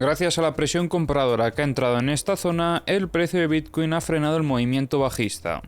Gracias a la presión compradora que ha entrado en esta zona, el precio de Bitcoin ha frenado el movimiento bajista.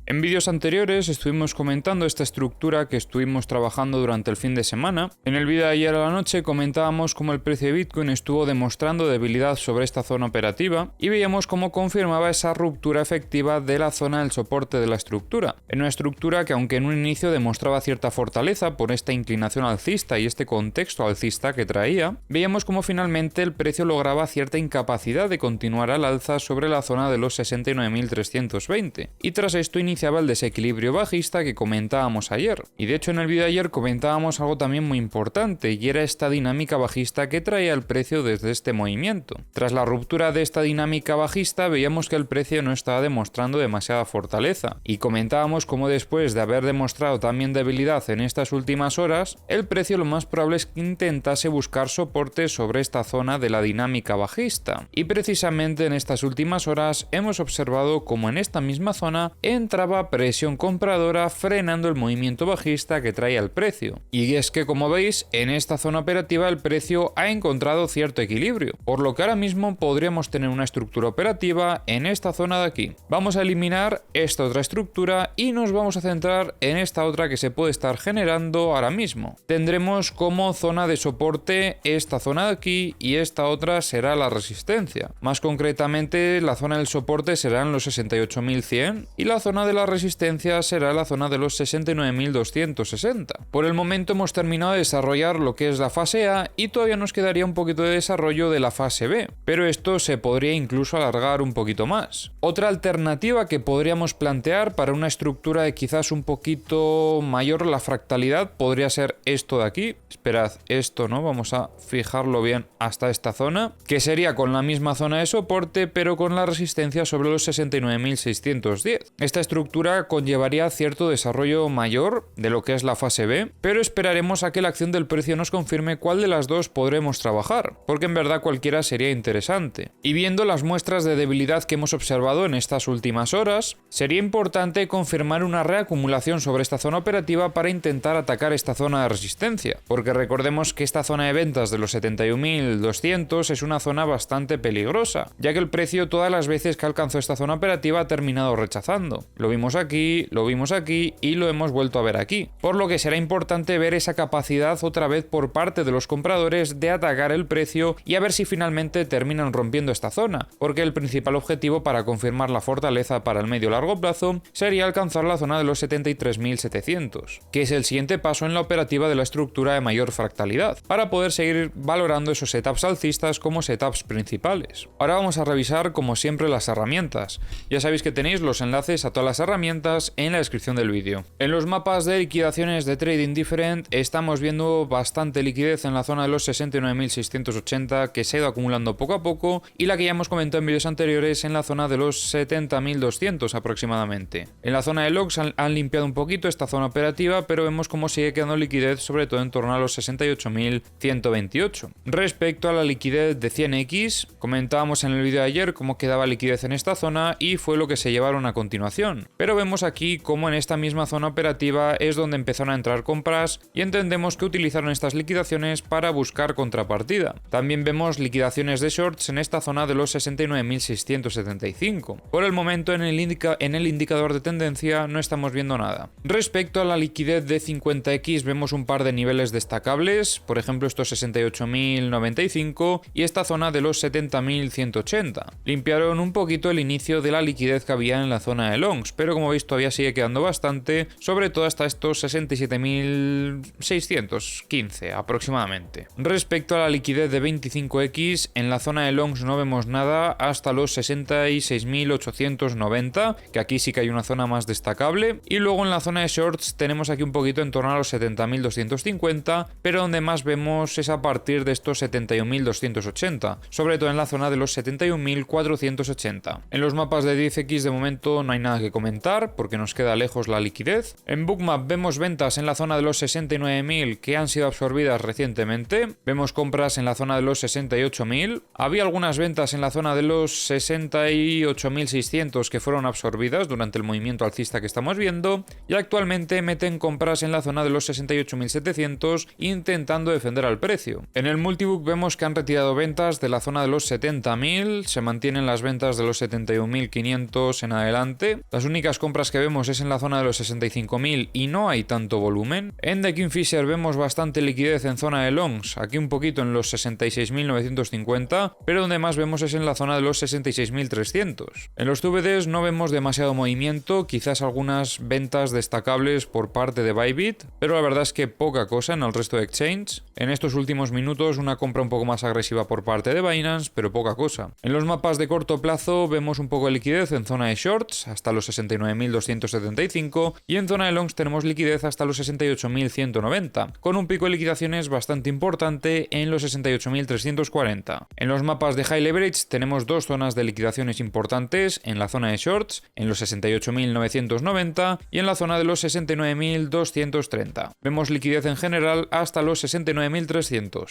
En vídeos anteriores estuvimos comentando esta estructura que estuvimos trabajando durante el fin de semana. En el vídeo de ayer a la noche comentábamos cómo el precio de Bitcoin estuvo demostrando debilidad sobre esta zona operativa y veíamos cómo confirmaba esa ruptura efectiva de la zona del soporte de la estructura. En una estructura que, aunque en un inicio demostraba cierta fortaleza por esta inclinación alcista y este contexto alcista que traía, veíamos cómo finalmente el precio lograba cierta incapacidad de continuar al alza sobre la zona de los 69.320 y tras esto iniciaba el desequilibrio bajista que comentábamos ayer. Y de hecho en el vídeo de ayer comentábamos algo también muy importante y era esta dinámica bajista que traía el precio desde este movimiento. Tras la ruptura de esta dinámica bajista veíamos que el precio no estaba demostrando demasiada fortaleza y comentábamos cómo después de haber demostrado también debilidad en estas últimas horas, el precio lo más probable es que intentase buscar soporte sobre esta zona de la dinámica bajista. Y precisamente en estas últimas horas hemos observado como en esta misma zona entra presión compradora frenando el movimiento bajista que trae el precio. Y es que, como veis, en esta zona operativa el precio ha encontrado cierto equilibrio, por lo que ahora mismo podríamos tener una estructura operativa en esta zona de aquí. Vamos a eliminar esta otra estructura y nos vamos a centrar en esta otra que se puede estar generando ahora mismo. Tendremos como zona de soporte esta zona de aquí y esta otra será la resistencia. Más concretamente, la zona del soporte serán los 68.100 y la zona de la resistencia será la zona de los 69.260. Por el momento hemos terminado de desarrollar lo que es la fase A y todavía nos quedaría un poquito de desarrollo de la fase B, pero esto se podría incluso alargar un poquito más. Otra alternativa que podríamos plantear para una estructura de quizás un poquito mayor la fractalidad podría ser esto de aquí. Esperad, esto no, vamos a fijarlo bien hasta esta zona, que sería con la misma zona de soporte pero con la resistencia sobre los 69.610. Esta estructura conllevaría cierto desarrollo mayor de lo que es la fase B, pero esperaremos a que la acción del precio nos confirme cuál de las dos podremos trabajar, porque en verdad cualquiera sería interesante. Y viendo las muestras de debilidad que hemos observado en estas últimas horas, sería importante confirmar una reacumulación sobre esta zona operativa para intentar atacar esta zona de resistencia, porque recordemos que esta zona de ventas de los 71.200 es una zona bastante peligrosa, ya que el precio todas las veces que alcanzó esta zona operativa ha terminado rechazando. Lo vimos aquí y lo hemos vuelto a ver aquí, por lo que será importante ver esa capacidad otra vez por parte de los compradores de atacar el precio y a ver si finalmente terminan rompiendo esta zona, porque el principal objetivo para confirmar la fortaleza para el medio largo plazo sería alcanzar la zona de los 73.700, que es el siguiente paso en la operativa de la estructura de mayor fractalidad, para poder seguir valorando esos setups alcistas como setups principales. Ahora vamos a revisar como siempre las herramientas. Ya sabéis que tenéis los enlaces a todas las herramientas en la descripción del vídeo. En los mapas de liquidaciones de Trading Different estamos viendo bastante liquidez en la zona de los 69.680 que se ha ido acumulando poco a poco y la que ya hemos comentado en vídeos anteriores en la zona de los 70.200 aproximadamente. En la zona de logs han limpiado un poquito esta zona operativa, pero vemos cómo sigue quedando liquidez sobre todo en torno a los 68.128. Respecto a la liquidez de 100x, comentábamos en el vídeo de ayer cómo quedaba liquidez en esta zona y fue lo que se llevaron a continuación. Pero vemos aquí cómo en esta misma zona operativa es donde empezaron a entrar compras y entendemos que utilizaron estas liquidaciones para buscar contrapartida. También vemos liquidaciones de shorts en esta zona de los 69.675. Por el momento en el indicador de tendencia no estamos viendo nada. Respecto a la liquidez de 50x vemos un par de niveles destacables, por ejemplo estos 68.095 y esta zona de los 70.180. Limpiaron un poquito el inicio de la liquidez que había en la zona de longs, pero como veis todavía sigue quedando bastante, sobre todo hasta estos 67.615 aproximadamente. Respecto a la liquidez de 25x, en la zona de longs no vemos nada hasta los 66.890, que aquí sí que hay una zona más destacable, y luego en la zona de shorts tenemos aquí un poquito en torno a los 70.250, pero donde más vemos es a partir de estos 71.280, sobre todo en la zona de los 71.480. En los mapas de 10x de momento no hay nada que comentar. comentar porque nos queda lejos la liquidez. En Bookmap vemos ventas en la zona de los 69.000 que han sido absorbidas recientemente. Vemos compras en la zona de los 68.000. Había algunas ventas en la zona de los 68.600 que fueron absorbidas durante el movimiento alcista que estamos viendo. Y actualmente meten compras en la zona de los 68.700 intentando defender al precio. En el multibook vemos que han retirado ventas de la zona de los 70.000, se mantienen las ventas de los 71.500 en adelante. Las únicas compras que vemos es en la zona de los 65.000 y no hay tanto volumen. En The Kingfisher vemos bastante liquidez en zona de longs, aquí un poquito en los 66.950, pero donde más vemos es en la zona de los 66.300. En los TVDs no vemos demasiado movimiento, quizás algunas ventas destacables por parte de Bybit, pero la verdad es que poca cosa en el resto de exchange. En estos últimos minutos una compra un poco más agresiva por parte de Binance, pero poca cosa. En los mapas de corto plazo vemos un poco de liquidez en zona de shorts hasta los 69.275 y en zona de longs tenemos liquidez hasta los 68.190, con un pico de liquidaciones bastante importante en los 68.340. En los mapas de high leverage tenemos dos zonas de liquidaciones importantes, en la zona de shorts en los 68.990 y en la zona de los 69.230. Vemos liquidez en general hasta los 69.300.